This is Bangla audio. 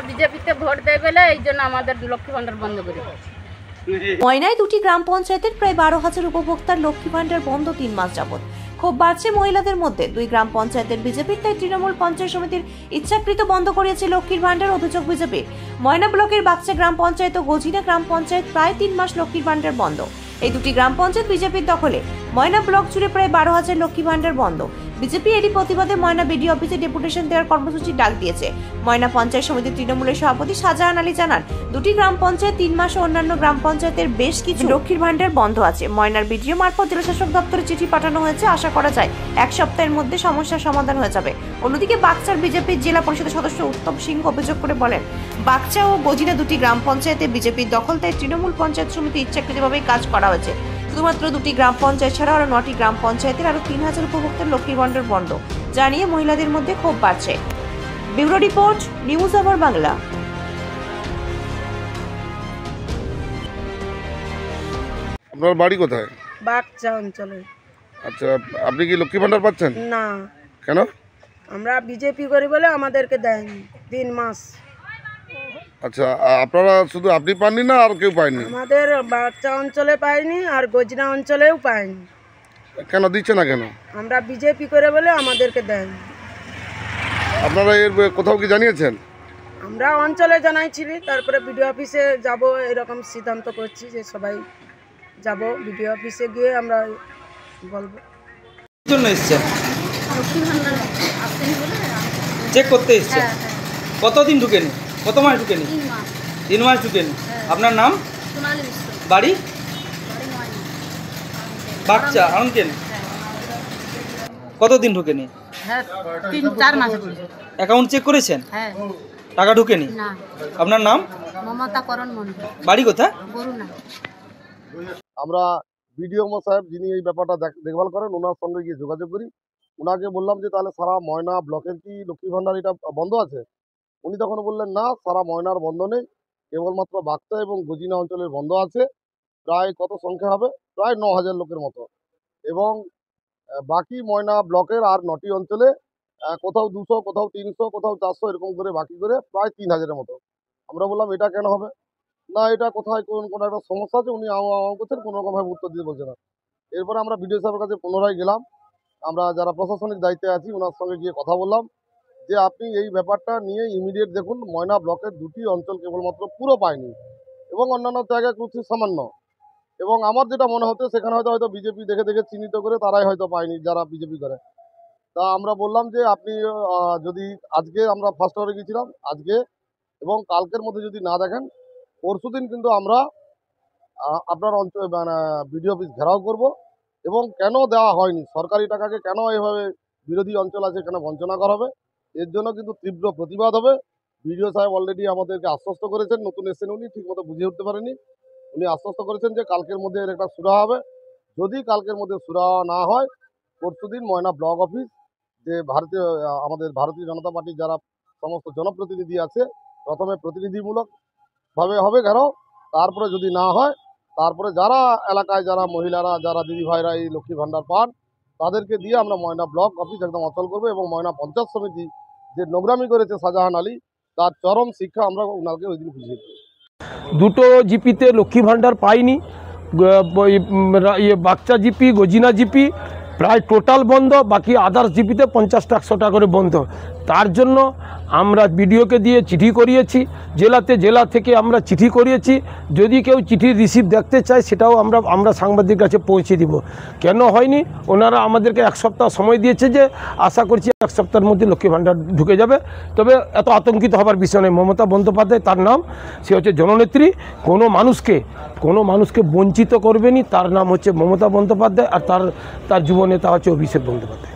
বিজেপিতে ভোট দেয় বলে এই জন্য আমাদের লক্ষ্মী ভান্ডার বন্ধ করে। ময়নায় দুটি গ্রাম পঞ্চায়েতের প্রায় 12,000 উপভোক্তার লক্ষ্মী ভান্ডার বন্ধ 3 মাস যাবত। খুব বাড়ছে মহিলাদের মধ্যে। 2 গ্রাম পঞ্চায়েতের বিজেপির তাই তৃণমূল পঞ্চায়েত সমিতির ইচ্ছাকৃত বন্ধ করেছে লক্ষ্মীর ভান্ডার, অভিযোগ বিজেপির। ময়না ব্লকের বাগচা গ্রাম পঞ্চায়েত ও গজিনা গ্রাম পঞ্চায়েত প্রায় 3 মাস লক্ষ্মীর ভান্ডার বন্ধ। এই দুটি গ্রাম পঞ্চায়েত বিজেপির দখলে। ময়না ব্লক জুড়ে প্রায় 12,000 লক্ষ্মী ভান্ডার বন্ধ। বিজেপি এরই প্রতিবাদে ময়না বিডিও অফিসে ডেপুটেশন দেওয়ার কর্মসূচি ডাক দিয়েছে। ময়না পঞ্চায়েত সমিতির তৃণমূলের সভাপতি শাহজাহান আলী জানান, দুটি গ্রাম পঞ্চায়েত 3 মাস ও অন্যান্য গ্রাম পঞ্চায়েতের বেশ কিছু লক্ষ্মীর ভান্ডার বন্ধ আছে। ময়নার বিডিও মারফত জেলাশাসক দপ্তরে চিঠি পাঠানো হয়েছে। আশা করা যায় 1 সপ্তাহের মধ্যে সমস্যার সমাধান হয়ে যাবে। অন্যদিকে বাগচার বিজেপির জেলা পরিষদের সদস্য উত্তম সিংহ অভিযোগ করে বলেন, বাগচা ও গজিনা দুটি গ্রাম পঞ্চায়েতে বিজেপির দখল, তাই তৃণমূল পঞ্চায়েত সমিতি ইচ্ছাকৃতভাবেই কাজ করা হয়েছে। শুধুমাত্র দুটি গ্রাম পঞ্চায়েত ছাড়া আরো 9টি গ্রাম পঞ্চায়েতের আরো 3,000 উপভোক্তার লক্ষ্মীর ভান্ডার বন্ধ জানিয়ে মহিলাদের মধ্যে ক্ষোভ বাড়ছে। Bureau report, news hour Bangla. আপনার বাড়ি কোথায়? বাগচা অঞ্চলে। আচ্ছা, আপনি কি লক্ষ্মী ভান্ডার পাচ্ছেন? না। কেন? আমরা বিজেপি করি বলে আমাদেরকে দেয়নি 3 মাস। আচ্ছা, আপনারা শুধু আপনি পাননি না আর কেউ পায়নি? আমাদের বাগচা অঞ্চলে পাইনি আর গজনা অঞ্চলেও পাইনি। কেন দিচ্ছে না কেন? আমরা বিজেপি করে বলে আমাদেরকে দেয়নি। আপনারা এর কোথাও কি জানিয়েছেন? আমরা অঞ্চলে জানাইছিলি, তারপরে বিডিও অফিসে যাব এরকম সিদ্ধান্ত করছি যে সবাই যাব বিডিও অফিসে গিয়ে আমরা বলবো। কি জন্য এসেছেন? লক্ষ্মী ভান্ডার আসেনি বলে চেক করতে এসেছেন? কতদিন ঢুকেনি? কত মাস ঢুকেনি? 3 মাস। 3 মাস ঢুকেনি। আপনার নাম? সোনালী মিশ্র। বাড়ি? বাড়ি ময়না। বাগচা আনকেন। কতদিন ঢুকেনি? হ্যাঁ 3-4 মাস হয়েছে। অ্যাকাউন্ট চেক করেছেন? হ্যাঁ। টাকা ঢুকেনি? না। আপনার নাম? মমতা করণ মন্ডল। বাড়ি কোথায়? বরুণা। আমরা বিডিও সাহেব যিনি এই ব্যাপারটা দেখভাল করেন ওনার সঙ্গে গিয়ে যোগাযোগ করি। ওনাকে বললাম যে তাহলে সারা ময়না ব্লকের কি লক্ষ্মী ভান্ডার এটা বন্ধ আছে? উনি তখন বললেন না, সারা ময়নার বন্ধ নেই, কেবলমাত্র বাগচা এবং গজিনা অঞ্চলের বন্ধ আছে। প্রায় কত সংখ্যা হবে? প্রায় 9,000 লোকের মতো। এবং বাকি ময়না ব্লকের আর 9টি অঞ্চলে কোথাও 200, কোথাও 300, কোথাও 400 এরকম করে বাকি করে প্রায় 3,000-এর মতো। আমরা বললাম এটা কেন হবে? না, এটা কোথায় কোনো একটা সমস্যা আছে, উনি করছেন, কোনো রকমভাবে উত্তর দিতে বলছে না। এরপরে আমরা বিডিও সাহেবের কাছে পুনরায় গেলাম। আমরা যারা প্রশাসনিক দায়িত্বে আছি ওনার সঙ্গে গিয়ে কথা বললাম যে আপনি এই ব্যাপারটা নিয়ে ইমিডিয়েট দেখুন। ময়না ব্লকের 2টি অঞ্চল কেবলমাত্র পুরো পায়নি এবং অন্যান্য জায়গায় খুব সামান্য। এবং আমার যেটা মনে হচ্ছে সেখানে হয়তো বিজেপি দেখে দেখে চিহ্নিত করে তারাই হয়তো পায়নি যারা বিজেপি করে। তা আমরা বললাম যে আপনি যদি আজকে আমরা ফার্স্ট আওয়ারে গিয়েছিলাম, আজকে এবং কালকের মধ্যে যদি না দেখেন, পরশুদিন কিন্তু আমরা আপনার অঞ্চল বিডিও অফিস ঘেরাও করব। এবং কেন দেওয়া হয়নি, সরকারি টাকাকে কেন এভাবে বিরোধী অঞ্চল আছে কেন বঞ্চনা করা হবে, এর জন্য কিন্তু তীব্র প্রতিবাদ হবে। বিডিও সাহেব অলরেডি আমাদেরকে আশ্বস্ত করেছেন, নতুন এসেছেন উনি, ঠিকমতো বুঝে উঠতে পারেনি। উনি আশ্বস্ত করেছেন যে কালকের মধ্যে এর একটা সুরাহা হবে। যদি কালকের মধ্যে সুরাহা না হয়, পরশুদিন ময়না ব্লক অফিস যে আমাদের ভারতীয় জনতা পার্টির যারা সমস্ত জনপ্রতিনিধি আছে, প্রথমে প্রতিনিধিমূলকভাবে হবে ঘেরাও। তারপরে যদি না হয়, তারপরে যারা এলাকায় যারা মহিলারা, যারা দিদি ভাইরা এই লক্ষ্মী ভান্ডার পান, তাদেরকে দিয়ে আমরা ময়না ব্লক অফিস একদম অচল করবো। এবং ময়না পঞ্চায়েত সমিতি যে নোংরামি করেছে শাহজাহান আলী, তার চরম শিক্ষা আমরা ওনাকে ওই দিন বুঝিয়ে দেব। দুটো জিপিতে লক্ষ্মী ভান্ডার পাইনি। বাগচা জিপি, গজিনা জিপি প্রায় টোটাল বন্ধ, বাকি আদার্স জিপিতে 50-100 টাকা করে বন্ধ। তার জন্য আমরা বিডিওকে দিয়ে চিঠি করিয়েছি, জেলা থেকে আমরা চিঠি করিয়েছি। যদি কেউ চিঠির রিসিভ দেখতে চায় সেটাও আমরা সাংবাদিকের কাছে পৌঁছে দিব। কেন হয়নি, ওনারা আমাদেরকে 1 সপ্তাহ সময় দিয়েছে, যে আশা করছি 1 সপ্তাহের মধ্যে লক্ষ্মী ভান্ডার ঢুকে যাবে। তবে এত আতঙ্কিত হবার বিষয় নেই। মমতা বন্দ্যোপাধ্যায় তার নাম, সে হচ্ছে জননেত্রী। কোনো মানুষকে বঞ্চিত করবেনি। তার নাম হচ্ছে মমতা বন্দ্যোপাধ্যায়, আর তার যুব নেতা হচ্ছে অভিষেক বন্দ্যোপাধ্যায়।